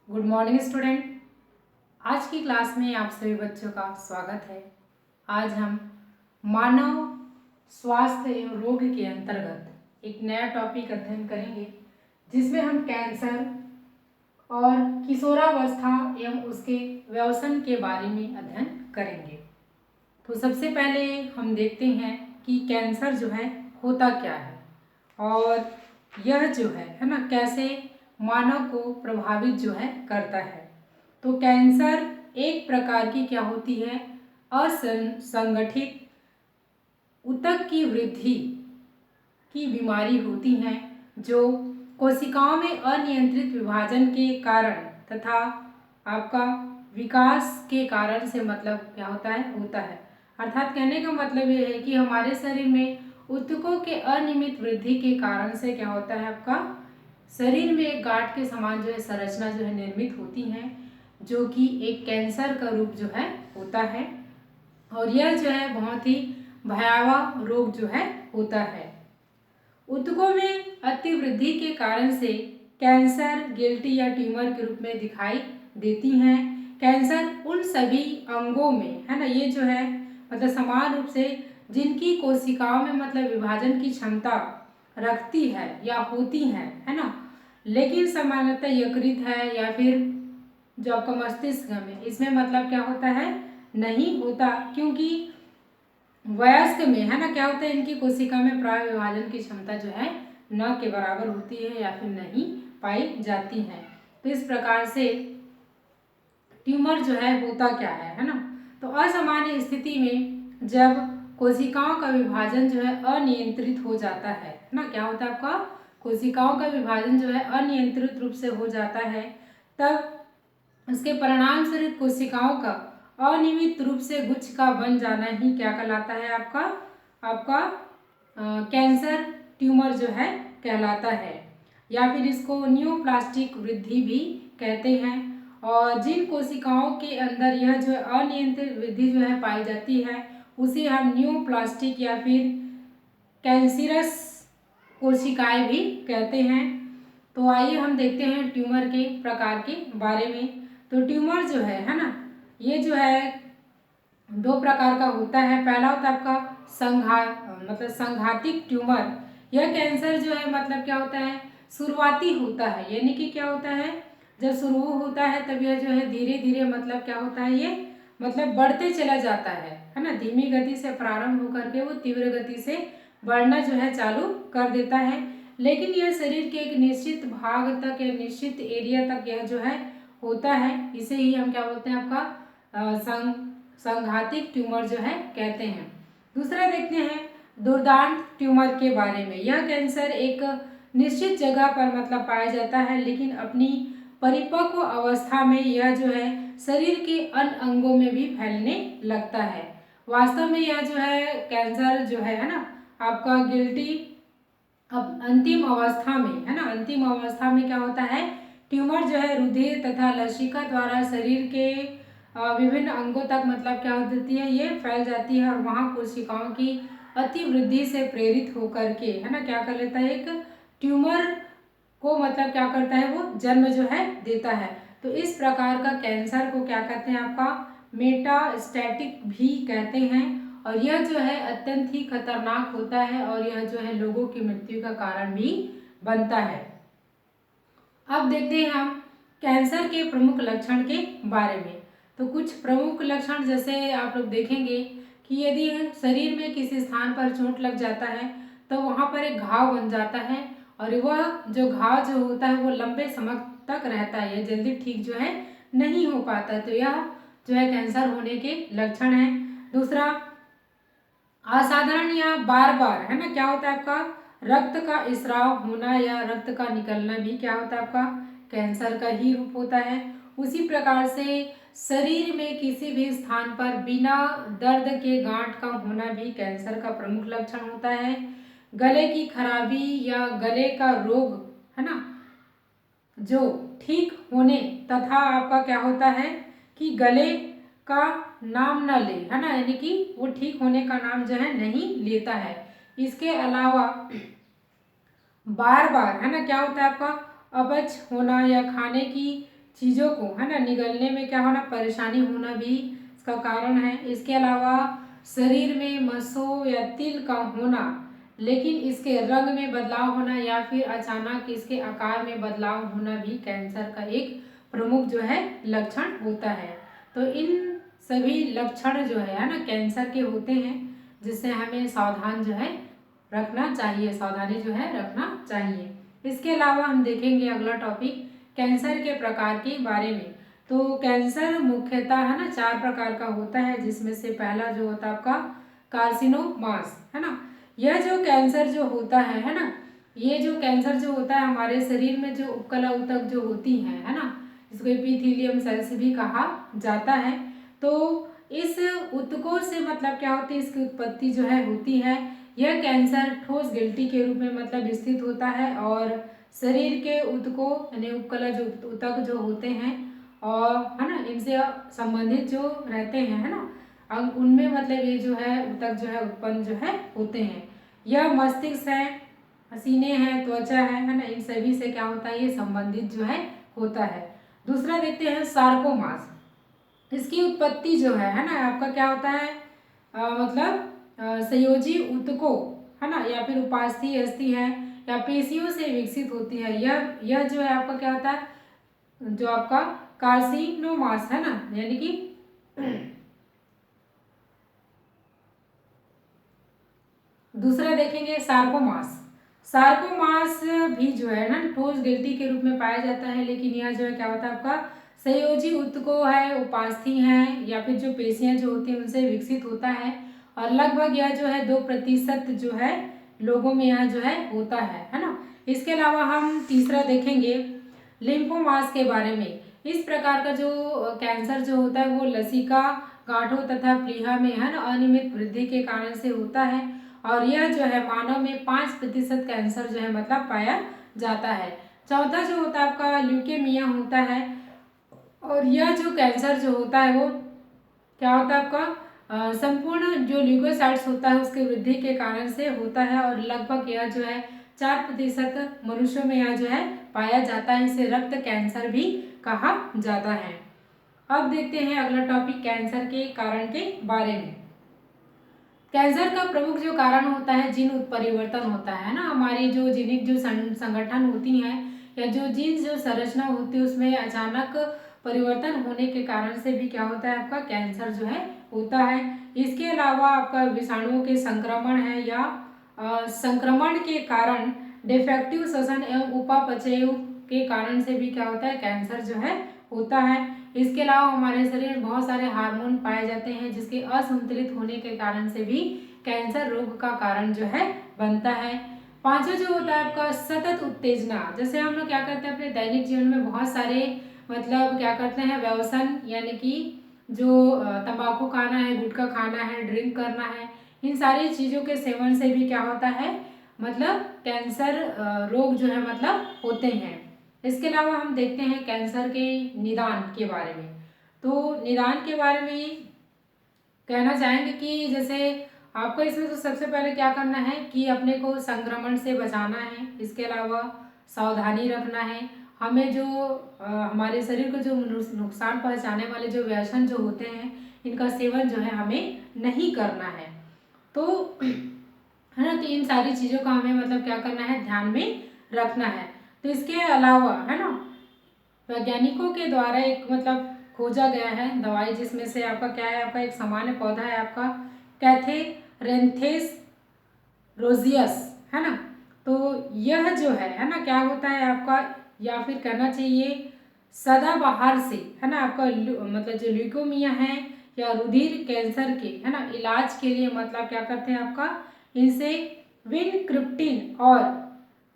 Good morning student. आज की class में आप सभी बच्चों का स्वागत है। आज हम मानव स्वास्थ्य एवं रोग के अंतर्गत एक नया टॉपिक अध्ययन करेंगे, जिसमें हम कैंसर और किशोरावस्था एवं उसके व्यसन के बारे में अध्ययन करेंगे। तो सबसे पहले हम देखते हैं कि कैंसर जो है होता क्या है और यह जो है ना कैसे मानव को प्रभावित जो है करता है। तो कैंसर एक प्रकार की क्या होती है, असंगठित ऊतक की वृद्धि की बीमारी होती है, जो कोशिकाओं में अनियंत्रित विभाजन के कारण तथा आपका विकास के कारण से मतलब क्या होता है। अर्थात कहने का मतलब ये है कि हमारे शरीर में ऊतकों के अनियमित वृद्धि के कारण से क्या होता है, आपका शरीर में एक गांठ के समान जो है संरचना जो है निर्मित होती है, जो कि एक कैंसर का रूप जो है होता है। और यह जो है बहुत ही भयावह रोग जो है होता है। ऊतकों में अतिवृद्धि के कारण से कैंसर गिल्टी या ट्यूमर के रूप में दिखाई देती हैं। कैंसर उन सभी अंगों में है ना, ये जो है मतलब समान रूप से जिनकी कोशिकाओं में मतलब विभाजन की क्षमता रखती है या होती है ना, लेकिन सामान्यतः यकृत है या फिर जो आपका मस्तिष्क में, इसमें मतलब क्या होता है, नहीं होता, क्योंकि वयस्क में है ना क्या होता है, इनकी कोशिका में प्राय विभाजन की क्षमता जो है न के बराबर होती है या फिर नहीं पाई जाती है। तो इस प्रकार से ट्यूमर जो है होता क्या है ना, तो असामान्य स्थिति में जब कोशिकाओं का विभाजन जो है अनियंत्रित हो जाता है ना, क्या होता है आपका कोशिकाओं का विभाजन जो है अनियंत्रित रूप से हो जाता है, तब उसके परिणाम स्वरूप कोशिकाओं का अनियमित रूप से गुच्छिका बन जाना ही क्या कहलाता है, आपका कैंसर ट्यूमर जो है कहलाता है, या फिर इसको न्यूप्लास्टिक वृद्धि भी कहते हैं। और जिन कोशिकाओं के अंदर यह जो अनियंत्रित वृद्धि जो है पाई जाती है, उसे हम न्यूप्लास्टिक या फिर कैंसरस कोशिकाएं भी कहते हैं। तो आइए हम देखते हैं ट्यूमर के प्रकार के बारे में। तो ट्यूमर जो है ना, ये जो है दो प्रकार का होता है। पहला होता है आपका मतलब संघातिक ट्यूमर। यह कैंसर जो है मतलब क्या होता है, शुरुआती होता है, यानी कि क्या होता है, जब शुरू होता है तब यह जो है धीरे धीरे मतलब क्या होता है, ये मतलब बढ़ते चला जाता है ना, धीमी गति से प्रारंभ होकर के वो तीव्र गति से बढ़ना जो है चालू कर देता है। लेकिन यह शरीर के एक निश्चित भाग तक या निश्चित एरिया तक यह जो है होता है, इसे ही हम क्या बोलते हैं, आपका संघातिक ट्यूमर जो है कहते हैं। दूसरा देखते हैं दुर्दांत ट्यूमर के बारे में। यह कैंसर एक निश्चित जगह पर मतलब पाया जाता है, लेकिन अपनी परिपक्व अवस्था में यह जो है शरीर के अन्य अंगों में भी फैलने लगता है। वास्तव में यह जो है कैंसर जो है ना, आपका गिल्टी अब अंतिम अवस्था में है ना, अंतिम अवस्था में क्या होता है, ट्यूमर जो है रुधिर तथा लसिका द्वारा शरीर के विभिन्न अंगों तक मतलब क्या हो जाती है, ये फैल जाती है, और वहाँ कोशिकाओं की अति वृद्धि से प्रेरित होकर के है ना क्या कर लेता है, एक ट्यूमर को मतलब क्या करता है, वो जन्म जो है देता है। तो इस प्रकार का कैंसर को क्या कहते हैं, आपका मेटास्टैटिक भी कहते हैं, और यह जो है अत्यंत ही खतरनाक होता है, और यह जो है लोगों की मृत्यु का कारण भी बनता है। अब देखते हैं हम कैंसर के प्रमुख लक्षण के बारे में। तो कुछ प्रमुख लक्षण जैसे आप लोग देखेंगे कि यदि शरीर में किसी स्थान पर चोट लग जाता है तो वहाँ पर एक घाव बन जाता है, और वह जो घाव जो होता है वो लंबे समय तक रहता है, यह जल्दी ठीक जो है नहीं हो पाता। तो यह जो है कैंसर होने के लक्षण है। दूसरा, असाधारण या बार बार है ना क्या होता है, आपका रक्त का स्राव होना या रक्त का निकलना भी क्या होता है, आपका कैंसर का ही रूप होता है। उसी प्रकार से शरीर में किसी भी स्थान पर बिना दर्द के गांठ का होना भी कैंसर का प्रमुख लक्षण होता है। गले की खराबी या गले का रोग है ना, जो ठीक होने तथा आपका क्या होता है कि गले का नाम न ले है ना, यानी कि वो ठीक होने का नाम जो है नहीं लेता है। इसके अलावा बार बार है ना क्या होता है, आपका अपच होना या खाने की चीज़ों को, है ना, निगलने में क्या होना, परेशानी होना भी इसका कारण है। इसके अलावा शरीर में मसों या तिल का होना, लेकिन इसके रंग में बदलाव होना या फिर अचानक इसके आकार में बदलाव होना भी कैंसर का एक प्रमुख जो है लक्षण होता है। तो इन सभी लक्षण जो है ना कैंसर के होते हैं, जिससे हमें सावधान जो है रखना चाहिए, सावधानी जो है रखना चाहिए। इसके अलावा हम देखेंगे अगला टॉपिक कैंसर के प्रकार के बारे में। तो कैंसर मुख्यतः है ना 4 प्रकार का होता है, जिसमें से पहला जो होता है आपका कार्सिनोमास, है ना। यह जो कैंसर जो होता है ना, ये जो कैंसर जो होता है हमारे शरीर में जो उपकला ऊतक जो होती है ना, इसको एपिथेलियम सेल्स भी कहा जाता है। तो इस ऊतकों से मतलब क्या होती है, इसकी उत्पत्ति जो है होती है। यह कैंसर ठोस गिल्टी के रूप में मतलब स्थित होता है और शरीर के ऊतकों यानी उपकला जो ऊतक जो होते हैं और है ना इनसे संबंधित जो रहते हैं, है ना, अब उनमें मतलब ये जो है ऊतक जो है उत्पन्न जो है होते हैं। यह मस्तिष्क है, सीने हैं, त्वचा है ना, इन सभी से क्या होता है ये संबंधित जो है होता है। दूसरा देखते हैं सार्कोमास। इसकी उत्पत्ति जो है ना आपका क्या होता है, मतलब संयोजी ऊतकों, है ना, या फिर उपास्थि अस्थि है या पेशियों से विकसित होती है। यह जो है आपका क्या होता है, जो आपका कार्सिनोमास है ना, यानी कि दूसरा देखेंगे सार्कोमास। सार्कोमास भी जो है ना ठोस गिल्टी के रूप में पाया जाता है, लेकिन यह जो है क्या होता है आपका संयोजी ऊतकों है, उपास्थि हैं या फिर जो पेशियां जो होती हैं उनसे विकसित होता है और लगभग यह जो है 2% जो है लोगों में यह जो है होता है ना। इसके अलावा हम तीसरा देखेंगे लिम्फोमास के बारे में। इस प्रकार का जो कैंसर जो होता है वो लसिका गांठों तथा प्लीहा में है ना अनियमित वृद्धि के कारण से होता है और यह जो है मानव में 5% कैंसर जो है मतलब पाया जाता है। चौथा जो होता है आपका ल्यूकेमिया होता है और यह जो कैंसर जो होता है वो क्या होता है आपका संपूर्ण जो ल्यूकोसाइट्स होता है उसके वृद्धि के कारण से होता है और लगभग यह जो है 4% मनुष्यों में यह जो है पाया जाता है। इसे रक्त कैंसर भी कहा जाता है। अब देखते हैं अगला टॉपिक कैंसर के कारण के बारे में। कैंसर का प्रमुख जो कारण होता है जीन उत्परिवर्तन होता है ना, हमारी जो जीनिक जो संगठन होती हैं या जो जीन जो संरचना होती है उसमें अचानक परिवर्तन होने के कारण से भी क्या होता है आपका कैंसर जो है होता है। इसके अलावा आपका विषाणुओं के संक्रमण है या संक्रमण के कारण डिफेक्टिव श्वसन एवं उपापचय के कारण से भी क्या होता है कैंसर जो है होता है। इसके अलावा हमारे शरीर में बहुत सारे हार्मोन पाए जाते हैं जिसके असंतुलित होने के कारण से भी कैंसर रोग का कारण जो है बनता है। पांचवा जो होता है आपका सतत उत्तेजना, जैसे हम लोग क्या करते हैं अपने दैनिक जीवन में बहुत सारे मतलब क्या करते हैं व्यसन, यानी कि जो तंबाकू खाना है, गुटखा खाना है, ड्रिंक करना है, इन सारी चीज़ों के सेवन से भी क्या होता है मतलब कैंसर रोग जो है मतलब होते हैं। इसके अलावा हम देखते हैं कैंसर के निदान के बारे में। तो निदान के बारे में कहना चाहेंगे कि जैसे आपको इसमें तो सबसे पहले क्या करना है कि अपने को संक्रमण से बचाना है। इसके अलावा सावधानी रखना है। हमें जो हमारे शरीर को जो नुकसान पहुंचाने वाले जो व्यसन जो होते हैं इनका सेवन जो है हमें नहीं करना है। तो है ना, तो इन सारी चीज़ों का हमें मतलब क्या करना है ध्यान में रखना है। तो इसके अलावा है ना वैज्ञानिकों के द्वारा एक मतलब खोजा गया है दवाई, जिसमें से आपका क्या है, आपका एक सामान्य पौधा है आपका कैथेरेंथेस रोजियस, है ना। तो यह जो है ना क्या होता है आपका, या फिर कहना चाहिए सदाबहार से, है ना, आपका मतलब जो ल्यूकेमिया है या रुधिर कैंसर के है ना इलाज के लिए मतलब क्या करते हैं आपका इनसे विनक्रिप्टिन और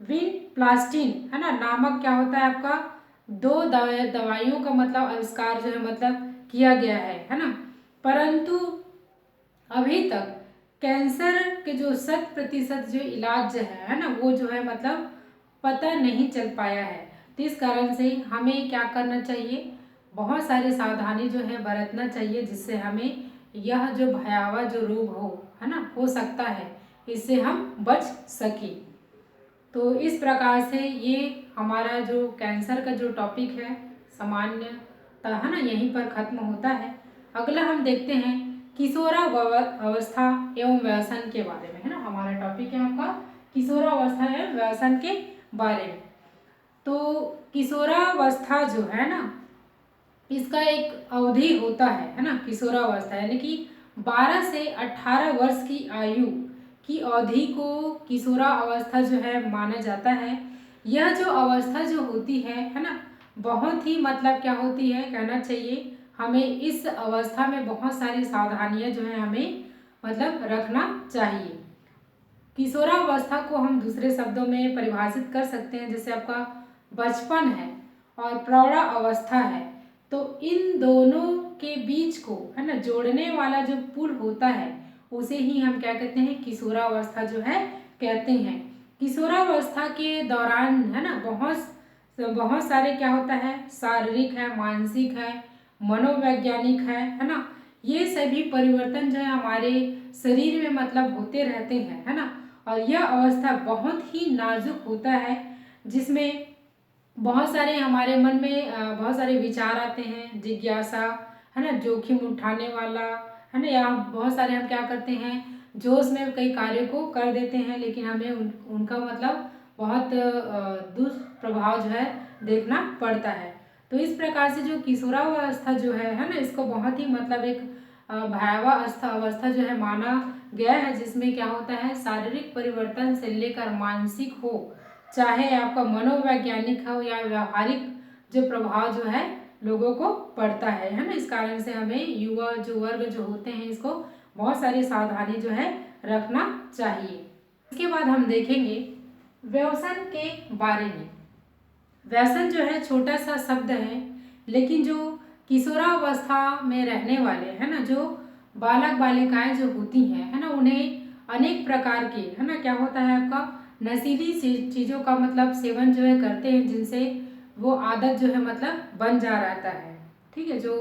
विनप्लास्टिन है ना नामक क्या होता है आपका 2 दवाइयों का मतलब आविष्कार जो है मतलब किया गया है ना। परंतु अभी तक कैंसर के जो 100% जो इलाज जो है ना वो जो है मतलब पता नहीं चल पाया है। तो इस कारण से हमें क्या करना चाहिए, बहुत सारी सावधानी जो है बरतना चाहिए, जिससे हमें यह जो भयावह जो रोग है ना हो सकता है इससे हम बच सकें। तो इस प्रकार से ये हमारा जो कैंसर का जो टॉपिक है सामान्यतः है ना यहीं पर खत्म होता है। अगला हम देखते हैं किशोरावस्था एवं व्यसन के बारे में, है ना। हमारा टॉपिक है आपका किशोरावस्था एवं व्यसन के बारे में। तो किशोरावस्था जो है ना, इसका एक अवधि होता है ना। किशोरावस्था यानी कि 12 से 18 वर्ष की आयु की अवधि को किशोरावस्था जो है माना जाता है। यह जो अवस्था जो होती है ना, बहुत ही मतलब क्या होती है, कहना चाहिए हमें इस अवस्था में बहुत सारी सावधानियां जो है हमें मतलब रखना चाहिए। किशोरावस्था को हम दूसरे शब्दों में परिभाषित कर सकते हैं, जैसे आपका बचपन है और प्रौढ़ा अवस्था है। तो इन दोनों के बीच को है ना जोड़ने वाला जो पुल होता है उसे ही हम क्या कहते हैं, किशोरावस्था जो है कहते हैं। किशोरावस्था के दौरान है ना बहुत सारे क्या होता है, शारीरिक है, मानसिक है, मनोवैज्ञानिक है ना। ये सभी परिवर्तन जो है हमारे शरीर में मतलब होते रहते हैं, है ना। और यह अवस्था बहुत ही नाजुक होता है, जिसमें बहुत सारे हमारे मन में बहुत सारे विचार आते हैं, जिज्ञासा है ना, जोखिम उठाने वाला है ना, या बहुत सारे हम क्या करते हैं, जोश में कई कार्यों को कर देते हैं, लेकिन हमें उनका मतलब बहुत दुष्प्रभाव जो है देखना पड़ता है। तो इस प्रकार से जो किशोरावस्था जो है ना, इसको बहुत ही मतलब एक भयावह अवस्था जो है माना गया है, जिसमें क्या होता है, शारीरिक परिवर्तन से लेकर मानसिक हो, चाहे आपका मनोवैज्ञानिक हो या व्यवहारिक जो प्रभाव जो है लोगों को पड़ता है ना। इस कारण से हमें युवा जो वर्ग जो होते हैं इसको बहुत सारी सावधानी जो है रखना चाहिए। इसके बाद हम देखेंगे व्यसन के बारे में। व्यसन जो है छोटा सा शब्द है, लेकिन जो किशोरावस्था में रहने वाले है ना, जो बालक बालिकाएं जो होती हैं है ना, उन्हें अनेक प्रकार के है ना क्या होता है, आपका नशीली चीज़ों का मतलब सेवन जो है करते हैं, जिनसे वो आदत जो है मतलब बन जा रहता है, ठीक है, जो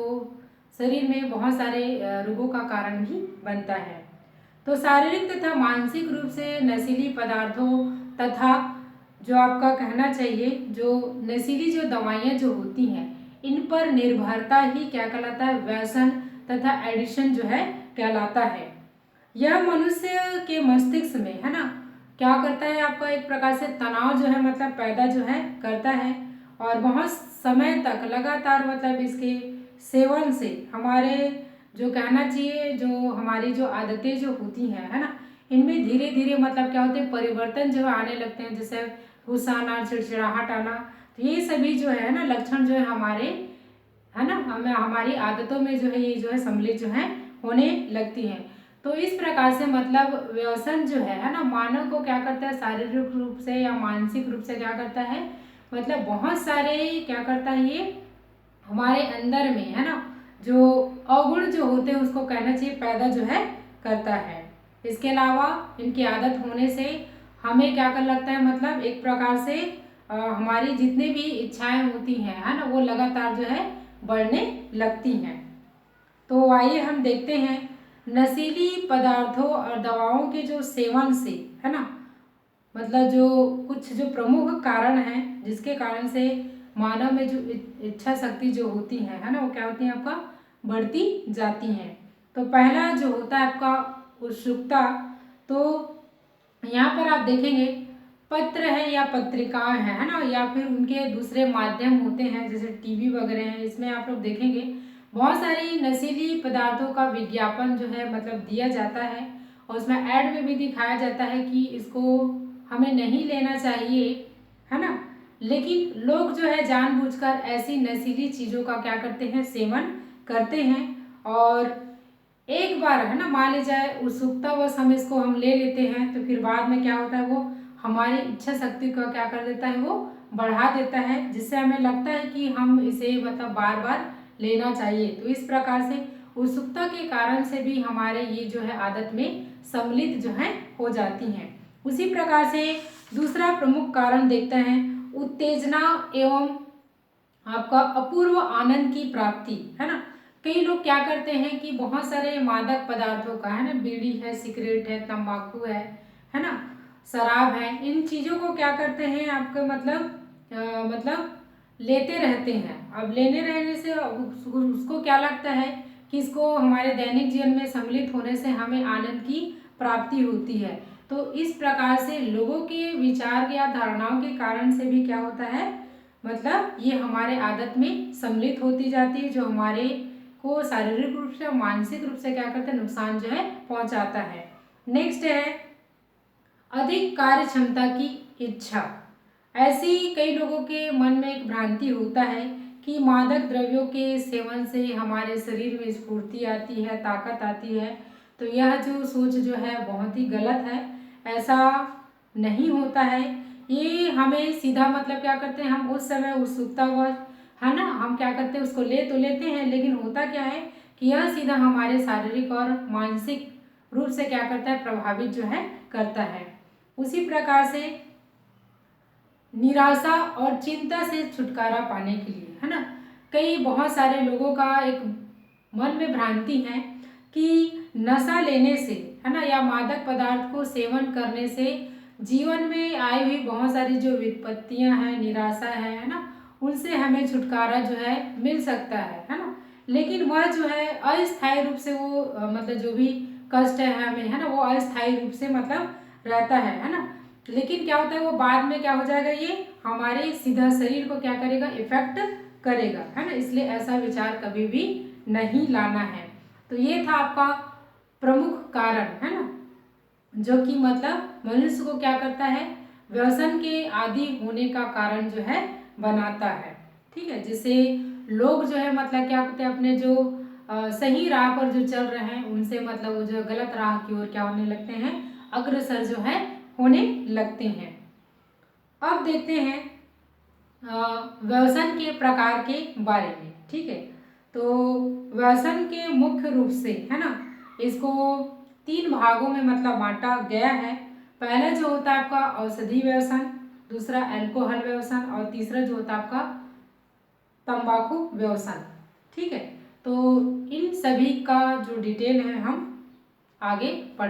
शरीर में बहुत सारे रोगों का कारण भी बनता है। तो शारीरिक तथा मानसिक रूप से नशीली पदार्थों तथा जो आपका कहना चाहिए जो नशीली जो दवाइयाँ जो होती हैं, इन पर निर्भरता ही क्या कहलाता है, व्यसन तथा एडिक्शन जो है कहलाता है। यह मनुष्य के मस्तिष्क में है ना क्या करता है, आपका एक प्रकार से तनाव जो है मतलब पैदा जो है करता है, और बहुत समय तक लगातार मतलब इसके सेवन से हमारे जो कहना चाहिए जो हमारी जो आदतें जो होती हैं है ना, इनमें धीरे धीरे मतलब क्या होते हैं, परिवर्तन जो आने लगते हैं, जैसे गुस्सा आना, चिड़चिड़ाहट आना। तो ये सभी जो है ना लक्षण जो है हमारे है ना हमें हमारी आदतों में जो है ये जो है सम्मिलित जो है होने लगती हैं। तो इस प्रकार से मतलब व्यसन जो है ना मानव को क्या करता है, शारीरिक रूप से या मानसिक रूप से क्या करता है, मतलब बहुत सारे क्या करता है, ये हमारे अंदर में है ना जो अवगुण जो होते हैं उसको कहना चाहिए पैदा जो है करता है। इसके अलावा इनकी आदत होने से हमें क्या कर लगता है, मतलब एक प्रकार से हमारी जितनी भी इच्छाएं होती हैं है ना वो लगातार जो है बढ़ने लगती हैं। तो आइए हम देखते हैं नशीली पदार्थों और दवाओं के जो सेवन से है ना, मतलब जो कुछ जो प्रमुख कारण हैं जिसके कारण से मानव में जो इच्छा शक्ति जो होती है ना वो क्या होती है, आपका बढ़ती जाती हैं। तो पहला जो होता है आपका उत्सुकता। तो यहाँ पर आप देखेंगे पत्र है या पत्रिकाएं हैं है ना, या फिर उनके दूसरे माध्यम होते हैं जैसे टीवी वगैरह हैं, इसमें आप लोग देखेंगे बहुत सारी नशीली पदार्थों का विज्ञापन जो है मतलब दिया जाता है, और उसमें ऐड में भी दिखाया जाता है कि इसको हमें नहीं लेना चाहिए है ना, लेकिन लोग जो है जानबूझकर ऐसी नशीली चीज़ों का क्या करते हैं, सेवन करते हैं। और एक बार है ना मान ली जाए उत्सुकतावश हम इसको हम ले लेते हैं, तो फिर बाद में क्या होता है, वो हमारी इच्छा शक्ति को क्या कर देता है, वो बढ़ा देता है, जिससे हमें लगता है कि हम इसे मतलब बार बार लेना चाहिए। तो इस प्रकार से उत्सुकता के कारण से भी हमारे ये जो है आदत में सम्मिलित जो है हो जाती हैं। उसी प्रकार से दूसरा प्रमुख कारण देखते हैं उत्तेजना एवं आपका अपूर्व आनंद की प्राप्ति है ना। कई लोग क्या करते हैं कि बहुत सारे मादक पदार्थों का है ना, बीड़ी है, सिगरेट है, तंबाकू है ना, शराब है, इन चीज़ों को क्या करते हैं आपका मतलब लेते रहते हैं। अब लेने रहने से उसको क्या लगता है कि इसको हमारे दैनिक जीवन में सम्मिलित होने से हमें आनंद की प्राप्ति होती है। तो इस प्रकार से लोगों के विचार या धारणाओं के कारण से भी क्या होता है, मतलब ये हमारे आदत में सम्मिलित होती जाती है, जो हमारे को शारीरिक रूप से और मानसिक रूप से क्या करता है, नुकसान जो है पहुंचाता है। नेक्स्ट है अधिक कार्य क्षमता की इच्छा। ऐसी कई लोगों के मन में एक भ्रांति होता है कि मादक द्रव्यों के सेवन से हमारे शरीर में स्फूर्ति आती है, ताकत आती है। तो यह जो सोच जो है बहुत ही गलत है, ऐसा नहीं होता है। ये हमें सीधा मतलब क्या करते हैं, हम उस समय उत्सुकतावश है ना, हम क्या करते हैं उसको ले तो लेते हैं, लेकिन होता क्या है कि यह सीधा हमारे शारीरिक और मानसिक रूप से क्या करता है, प्रभावित जो है करता है। उसी प्रकार से निराशा और चिंता से छुटकारा पाने के लिए है ना, कई बहुत सारे लोगों का एक मन में भ्रांति है कि नशा लेने से है ना या मादक पदार्थ को सेवन करने से जीवन में आई हुई बहुत सारी जो विपत्तियां हैं, निराशा है ना, उनसे हमें छुटकारा जो है मिल सकता है ना। लेकिन वह जो है अस्थायी रूप से वो मतलब जो भी कष्ट है हमें है ना, वो अस्थायी रूप से मतलब रहता है ना। लेकिन क्या होता है, वो बाद में क्या हो जाएगा, ये हमारे सीधा शरीर को क्या करेगा, इफेक्ट करेगा है ना। इसलिए ऐसा विचार कभी भी नहीं लाना है। तो ये था आपका प्रमुख कारण है ना, जो कि मतलब मनुष्य को क्या करता है, व्यसन के आदि होने का कारण जो है बनाता है। ठीक है, जिससे लोग जो है मतलब क्या करते हैं, अपने जो सही राह पर जो चल रहे हैं उनसे मतलब वो जो गलत राह की ओर क्या होने लगते हैं, अग्रसर जो है होने लगते हैं। अब देखते हैं व्यसन के प्रकार के बारे में। ठीक है, तो व्यसन के मुख्य रूप से है ना, इसको 3 भागों में मतलब बांटा गया है। पहला जो होता है आपका औषधि व्यसन, दूसरा अल्कोहल व्यसन और तीसरा जो होता है आपका तंबाकू व्यसन। ठीक है, तो इन सभी का जो डिटेल है हम आगे पढ़ेंगे।